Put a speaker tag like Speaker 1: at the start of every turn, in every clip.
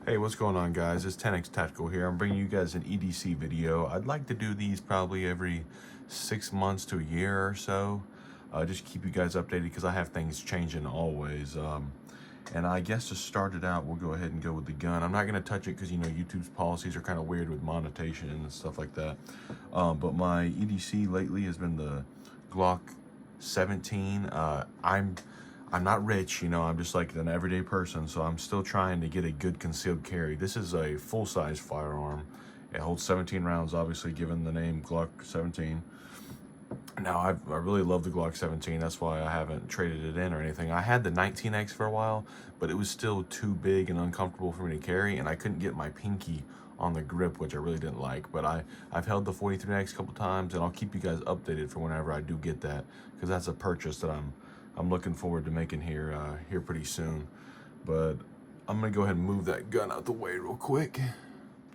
Speaker 1: Hey, what's going on, guys? It's 10X Tactical here. I'm bringing you guys an EDC video. I'd like to do these probably every 6 months to a year or so. Just keep you guys updated because I have things changing always. And I guess to start it out, we'll go ahead and go with the gun. I'm not going to touch it because, you know, YouTube's policies are kind of weird with monetization and stuff like that. But my EDC lately has been the Glock 17. I'm not rich, you know, I'm just like an everyday person, so I'm still trying to get a good concealed carry. This is a full-size firearm. It holds 17 rounds, obviously, given the name Glock 17. Now, I really love the Glock 17. That's why I haven't traded it in or anything. I had the 19X for a while, but it was still too big and uncomfortable for me to carry, and I couldn't get my pinky on the grip, which I really didn't like. But I've held the 43X a couple times, and I'll keep you guys updated for whenever I do get that, because that's a purchase that I'm looking forward to making here pretty soon. But I'm gonna go ahead and move that gun out the way real quick.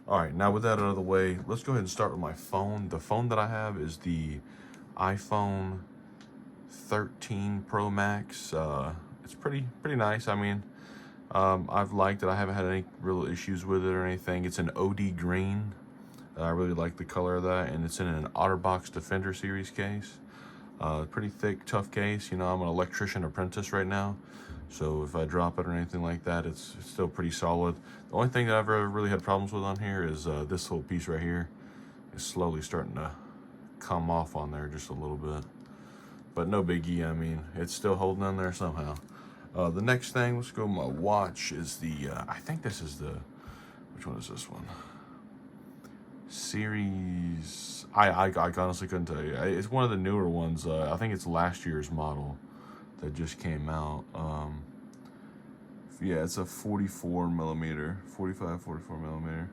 Speaker 1: All right, now with that out of the way, let's go ahead and start with my phone. The phone that I have is the iPhone 13 Pro Max. It's pretty nice. I mean, I've liked it. I haven't had any real issues with it or anything. It's an OD green. I really like the color of that, and it's in an OtterBox Defender series case. Pretty thick, tough case. You know, I'm an electrician apprentice right now, so if I drop it or anything like that, it's still pretty solid. The only thing that I've ever really had problems with on here is this little piece right here is slowly starting to come off on there just a little bit, but no biggie. I mean, it's still holding on there somehow. The next thing, let's go. My watch is the I think this is the, which one is this one? Series, I honestly couldn't tell you. It's one of the newer ones. I think it's last year's model that just came out. Yeah, it's a 44 millimeter, 44 millimeter.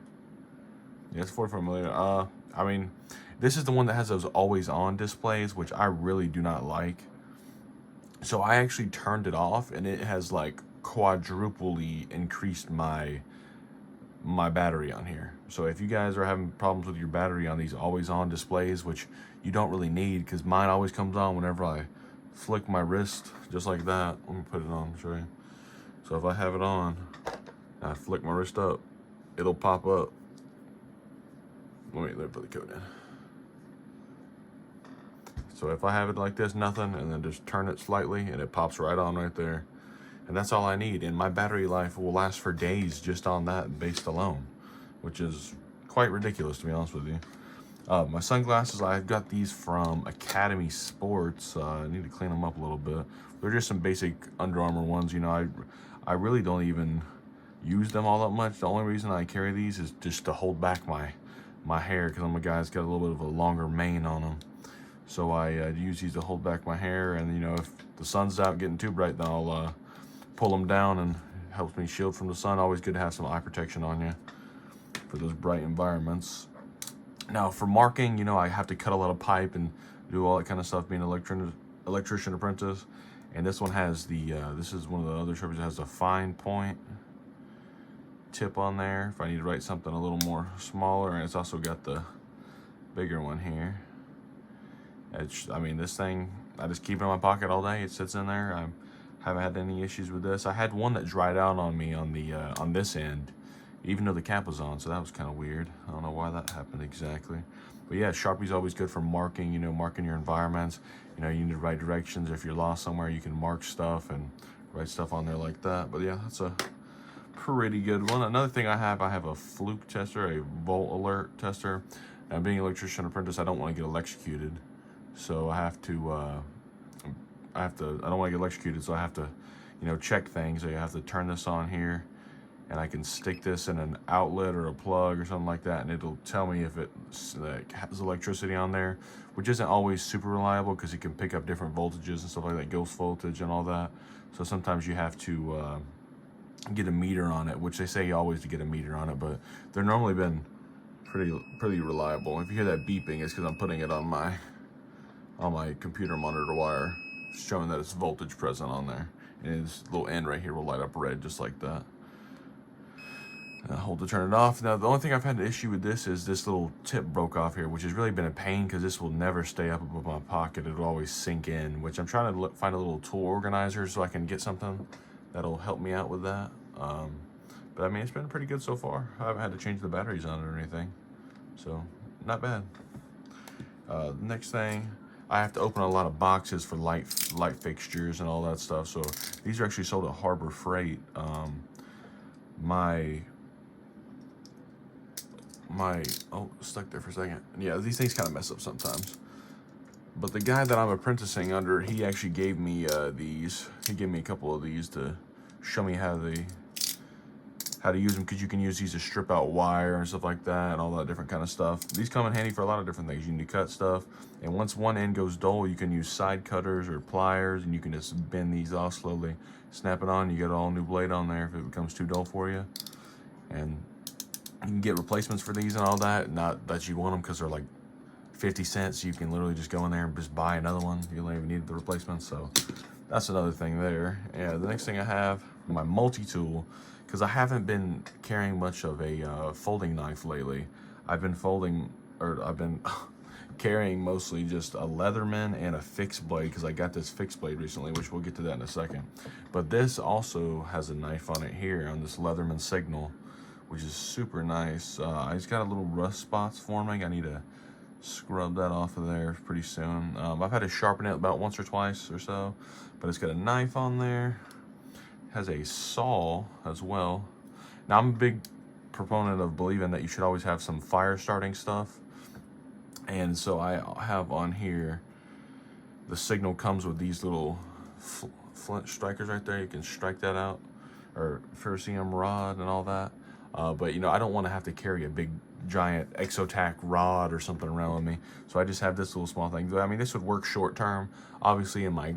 Speaker 1: Yeah, it's 44 millimeter. I mean, this is the one that has those always on displays, which I really do not like. So I actually turned it off, and it has like quadruply increased my battery on here. So if you guys are having problems with your battery on these always on displays, which you don't really need, because mine always comes on whenever I flick my wrist, just like that. Let me put it on, show you. So if I have it on, and I flick my wrist up, it'll pop up. Let me put the code in. So if I have it like this, nothing, and then just turn it slightly, and it pops right on right there. And that's all I need, and my battery life will last for days just on that based alone, which is quite ridiculous, to be honest with you. My sunglasses, I've got these from Academy Sports. I need to clean them up a little bit. They're just some basic Under Armour ones. You know, I really don't even use them all that much. The only reason I carry these is just to hold back my hair, because I'm a guy that's got a little bit of a longer mane on them. So I use these to hold back my hair, and you know, if the sun's out getting too bright, then I'll pull them down, and helps me shield from the sun. Always good to have some eye protection on you for those bright environments. Now for marking, you know, I have to cut a lot of pipe and do all that kind of stuff, being an electrician apprentice. And this one has the this is one of the other sharpies that has the fine point tip on there if I need to write something a little more smaller, and it's also got the bigger one here. I mean, this thing, I just keep it in my pocket all day. It sits in there. I haven't had any issues with this. I had one that dried out on me on the on this end, even though the cap was on, so that was kind of weird. I don't know why that happened exactly. But yeah, Sharpie's always good for marking, you know, marking your environments. You know, you need to write directions. If you're lost somewhere, you can mark stuff and write stuff on there like that. But yeah, that's a pretty good one. Another thing I have a fluke tester, a volt alert tester. Now, being an electrician apprentice, I don't want to get electrocuted. So I don't want to get electrocuted, so I have to, you know, check things. So you have to turn this on here, and I can stick this in an outlet or a plug or something like that, and it'll tell me if it has electricity on there, which isn't always super reliable because you can pick up different voltages and stuff like that, ghost voltage and all that. So sometimes you have to get a meter on it, which they say you always to get a meter on it, but they're normally been pretty reliable. If you hear that beeping, it's because I'm putting it on my computer monitor wire, showing that it's voltage present on there, and this little end right here will light up red just like that. Hold to turn it off. Now the only thing I've had an issue with this is this little tip broke off here, which has really been a pain because this will never stay up above my pocket. It'll always sink in, which I'm trying to find a little tool organizer so I can get something that'll help me out with that. But I mean, it's been pretty good so far. I haven't had to change the batteries on it or anything. So, not bad. Next thing, I have to open a lot of boxes for light fixtures and all that stuff. So, these are actually sold at Harbor Freight. Oh, stuck there for a second. Yeah, these things kind of mess up sometimes. But the guy that I'm apprenticing under, he actually gave me these. He gave me a couple of these to show me how to use them, because you can use these to strip out wire and stuff like that and all that different kind of stuff. These come in handy for a lot of different things. You need to cut stuff, and once one end goes dull, you can use side cutters or pliers, and you can just bend these off slowly, snap it on, you get an all new blade on there if it becomes too dull for you. And you can get replacements for these and all that, not that you want them because they're like 50 cents. You can literally just go in there and just buy another one. You don't even need the replacements. So that's another thing there. Yeah, the next thing I have, my multi-tool, because I haven't been carrying much of a folding knife lately. I've been carrying mostly just a Leatherman and a fixed blade, because I got this fixed blade recently, which we'll get to that in a second. But this also has a knife on it here on this Leatherman Signal, which is super nice. I just got a little rust spots forming. I need to scrub that off of there pretty soon. I've had to sharpen it about once or twice or so, but it's got a knife on there. Has a saw as well. Now, I'm a big proponent of believing that you should always have some fire starting stuff, and so I have on here, the Signal comes with these little flint strikers right there. You can strike that out, or ferrocerium rod and all that. But you know, I don't want to have to carry a big giant Exotac rod or something around with me, so I just have this little small thing. I mean, this would work short term. Obviously, in my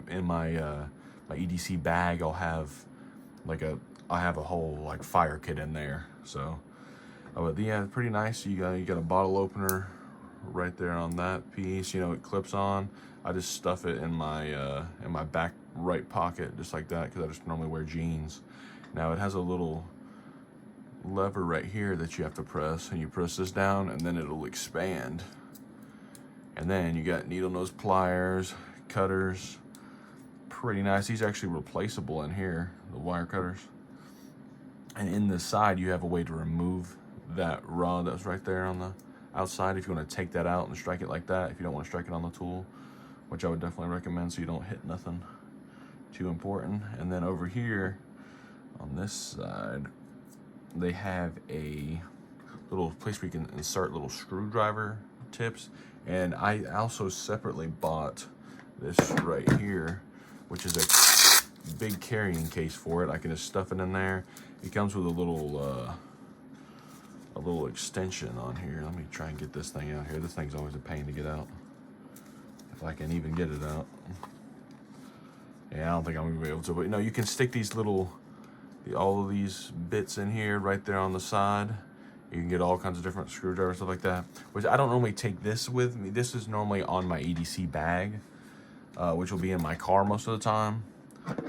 Speaker 1: EDC bag, I'll have a whole like fire kit in there. So, but yeah, pretty nice. You got a bottle opener right there on that piece. You know, it clips on. I just stuff it in my back right pocket just like that, because I just normally wear jeans. Now it has a little lever right here that you have to press, and you press this down and then it'll expand, and then you got needle nose pliers, cutters. Pretty nice. These are actually replaceable in here, the wire cutters. And in the side you have a way to remove that rod that's right there on the outside if you want to take that out and strike it like that, if you don't want to strike it on the tool, which I would definitely recommend so you don't hit nothing too important. And then over here on this side, they have a little place where you can insert little screwdriver tips, and I also separately bought this right here, which is a big carrying case for it. I can just stuff it in there. It comes with a little extension on here. Let me try and get this thing out here. This thing's always a pain to get out, if I can even get it out. Yeah, I don't think I'm gonna be able to, but you know, you can stick these all of these bits in here right there on the side. You can get all kinds of different screwdrivers, stuff like that, which I don't normally take this with me. This is normally on my EDC bag, which will be in my car most of the time.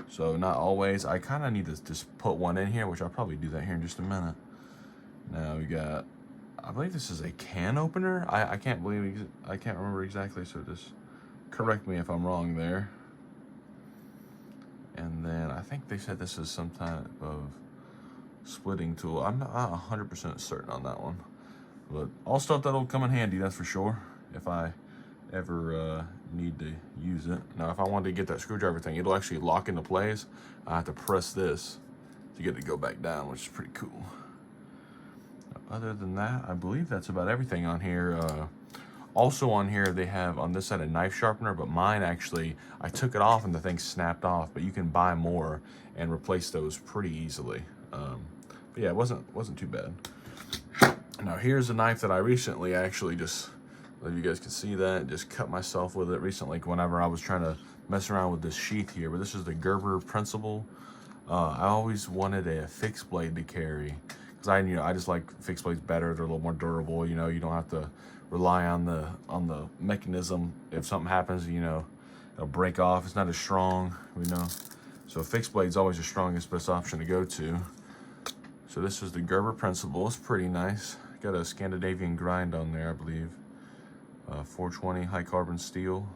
Speaker 1: So not always. I kind of need to just put one in here, which I'll probably do that here in just a minute. Now we got, I believe this is a can opener. I can't remember exactly, so just correct me if I'm wrong there. And then I think they said this is some type of splitting tool. I'm not 100% certain on that one, but all stuff that'll come in handy, that's for sure, if I ever need to use it. Now, if I wanted to get that screwdriver thing, it'll actually lock into place. I have to press this to get it to go back down, which is pretty cool. Other than that, I believe that's about everything on here. Also on here, they have on this side a knife sharpener, but mine actually, I took it off and the thing snapped off, but you can buy more and replace those pretty easily. But yeah, it wasn't too bad. Now here's a knife that I recently actually just, if you guys can see that, just cut myself with it recently whenever I was trying to mess around with this sheath here. But this is the Gerber Principal. I always wanted a fixed blade to carry, because I just like fixed blades better. They're a little more durable. You know, you don't have to rely on the mechanism. If something happens, you know, it'll break off. It's not as strong, you know. So fixed blade's always the strongest, best option to go to. So this is the Gerber Principal. It's pretty nice. Got a Scandinavian grind on there, I believe. 420 high carbon steel,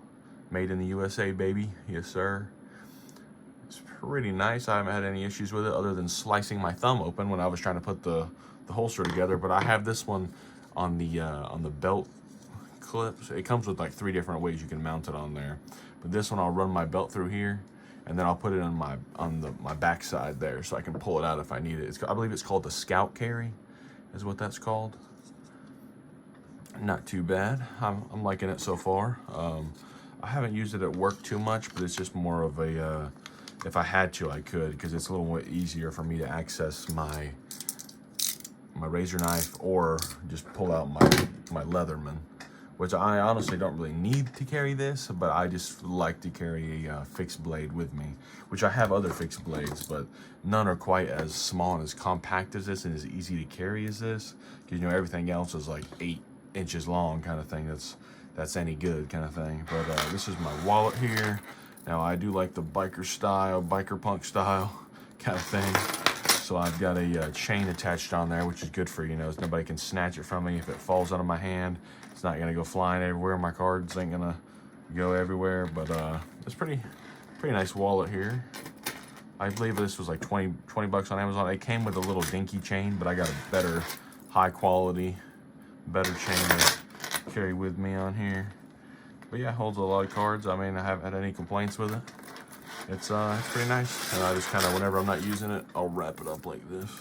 Speaker 1: made in the USA, baby. Yes, sir. It's pretty nice. I haven't had any issues with it other than slicing my thumb open when I was trying to put the holster together. But I have this one on the belt clips. It comes with like 3 different ways you can mount it on there. But this one, I'll run my belt through here, and then I'll put it on my back side there, so I can pull it out if I need it. I believe it's called the Scout Carry, is what that's called. Not too bad. I'm liking it so far. I haven't used it at work too much, but it's just more of a if I had to, I could, because it's a little bit easier for me to access my razor knife, or just pull out my Leatherman, which I honestly don't really need to carry this, but I just like to carry a fixed blade with me, which I have other fixed blades, but none are quite as small and as compact as this and as easy to carry as this, because you know everything else is like 8 inches long kind of thing. That's any good kind of thing. But this is my wallet here. Now I do like the biker punk style kind of thing. So I've got a chain attached on there, which is good for, you know, nobody can snatch it from me. If it falls out of my hand, it's not gonna go flying everywhere. My cards ain't gonna go everywhere. But it's pretty nice wallet here. I believe this was like 20 bucks on Amazon. It came with a little dinky chain, but I got a better, high quality, better chain to carry with me on here. But yeah, it holds a lot of cards. I mean, I haven't had any complaints with it. It's pretty nice. And I just kind of, whenever I'm not using it, I'll wrap it up like this.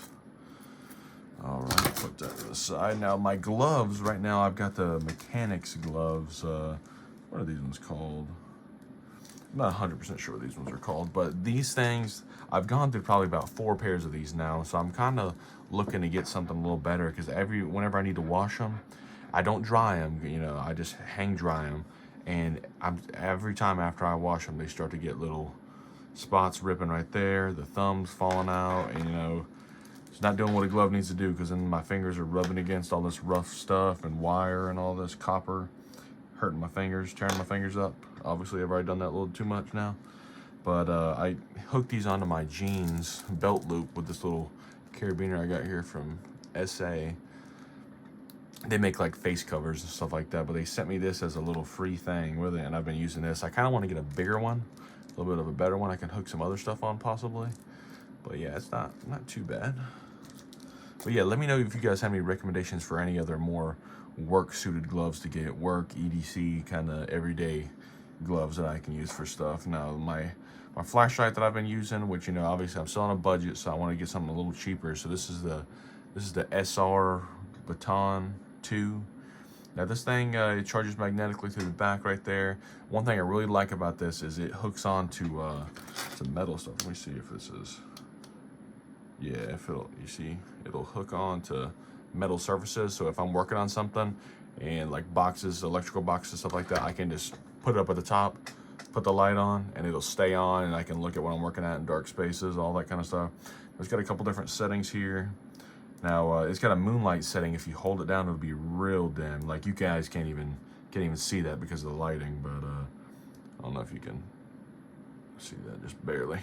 Speaker 1: All right, put that to the side. Now my gloves, right now I've got the mechanics gloves. What are these ones called? I'm not 100% sure what these ones are called, but these things, I've gone through probably about 4 pairs of these now, so I'm kind of looking to get something a little better, because whenever I need to wash them, I don't dry them, you know, I just hang dry them, and every time after I wash them, they start to get little spots ripping right there, the thumb's falling out, and you know, it's not doing what a glove needs to do, because then my fingers are rubbing against all this rough stuff and wire and all this copper, hurting my fingers, tearing my fingers up. Obviously I've already done that a little too much now, but I hooked these onto my jeans belt loop with this little carabiner I got here from SA. They make like face covers and stuff like that, but they sent me this as a little free thing with it, and I've been using this. I kind of want to get a bigger one, a little bit of a better one I can hook some other stuff on possibly. But yeah, it's not too bad. But yeah, let me know if you guys have any recommendations for any other more work suited gloves to get, work, EDC, kind of everyday gloves that I can use for stuff. Now my flashlight that I've been using, which, you know, obviously I'm still on a budget, so I want to get something a little cheaper. So this is the SR Baton 2. Now this thing, it charges magnetically through the back right there. One thing I really like about this is it hooks onto some metal stuff. Let me see if this is, yeah, if you see, it'll hook on to metal surfaces. So if I'm working on something and like boxes, electrical boxes, stuff like that, I can just put it up at the top, put the light on, and it'll stay on, and I can look at what I'm working at in dark spaces, all that kind of stuff. It's got a couple different settings here. Now it's got a moonlight setting. If you hold it down, it'll be real dim. Like you guys can't even see that because of the lighting. But I don't know if you can see that, just barely.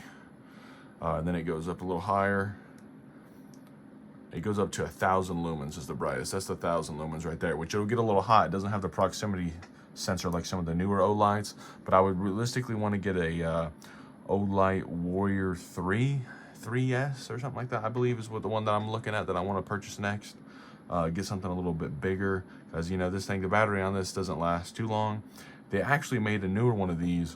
Speaker 1: And then it goes up a little higher. It goes up to 1,000 lumens is the brightest. That's the 1,000 lumens right there, which it'll get a little hot. It doesn't have the proximity sensor like some of the newer O-Lights, but I would realistically want to get a O-Light Warrior 3S or something like that, I believe is what the one that I'm looking at that I want to purchase next. Get something a little bit bigger, because you know this thing, the battery on this doesn't last too long. They actually made a newer one of these,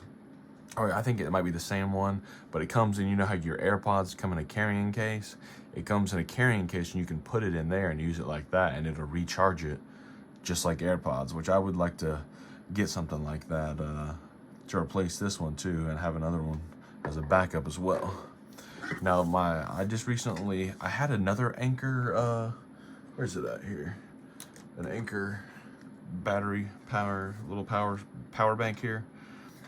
Speaker 1: or I think it might be the same one, but it comes in, you know how your AirPods come in a carrying case? It comes in a carrying case and you can put it in there and use it like that, and it'll recharge it just like AirPods, which I would like to get something like that to replace this one too, and have another one as a backup as well. Now I just recently, I had another Anker, where's it at here? An Anker battery little power bank here.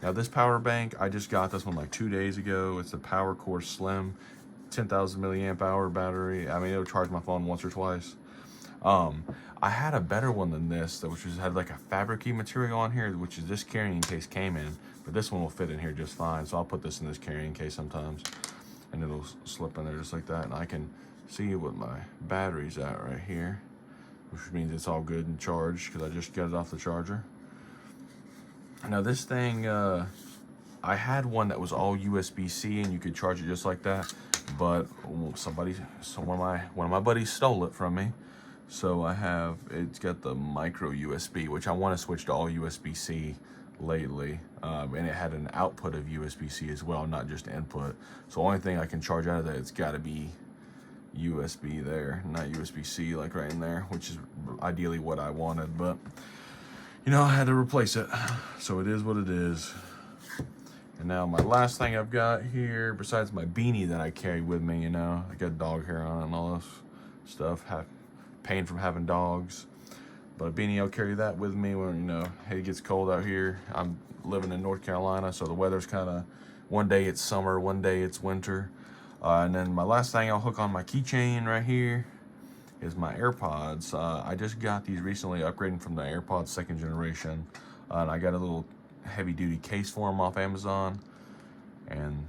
Speaker 1: Now this power bank, I just got this one like 2 days ago. It's a PowerCore Slim, 10,000 milliamp hour battery. I mean, it'll charge my phone once or twice. I had a better one than this, which had like a fabric-y material on here, which is this carrying case came in, but this one will fit in here just fine. So I'll put this in this carrying case sometimes, and it'll slip in there just like that, and I can see what my battery's at right here, which means it's all good and charged because I just got it off the charger. Now this thing, I I had one that was all USB-C and you could charge it just like that, but one of my buddies stole it from me. So it's got the micro USB, which I want to switch to all USB-C lately, and it had an output of USB-C as well, not just input. So the only thing I can charge out of that, it's got to be USB there, not USB-C like right in there, which is ideally what I wanted, but you know, I had to replace it, so it is what it is. And now my last thing I've got here, besides my beanie that I carry with me, you know, I got dog hair on it and all this stuff, pain from having dogs, but a beanie, I'll carry that with me when, you know, hey, it gets cold out here. I'm living in North Carolina, so the weather's kind of, one day it's summer, one day it's winter. And then my last thing I'll hook on my keychain right here is my AirPods. I just got these recently, upgrading from the AirPods 2nd generation. And I got a little heavy duty case for them off Amazon. And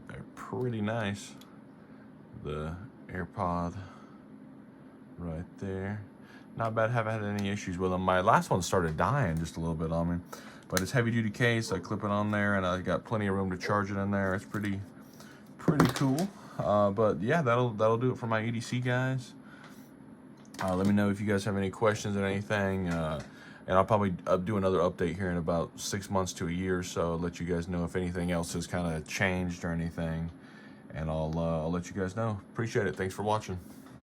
Speaker 1: they're pretty nice. The AirPod right there. Not bad, haven't had any issues with them. My last one started dying just a little bit on me. But it's heavy duty case, I clip it on there and I got plenty of room to charge it in there. It's pretty cool. But yeah, that'll do it for my EDC, guys. Let me know if you guys have any questions or anything, and I'll probably do another update here in about 6 months to a year or so. Let you guys know if anything else has kind of changed or anything, and I'll let you guys know. Appreciate it. Thanks for watching.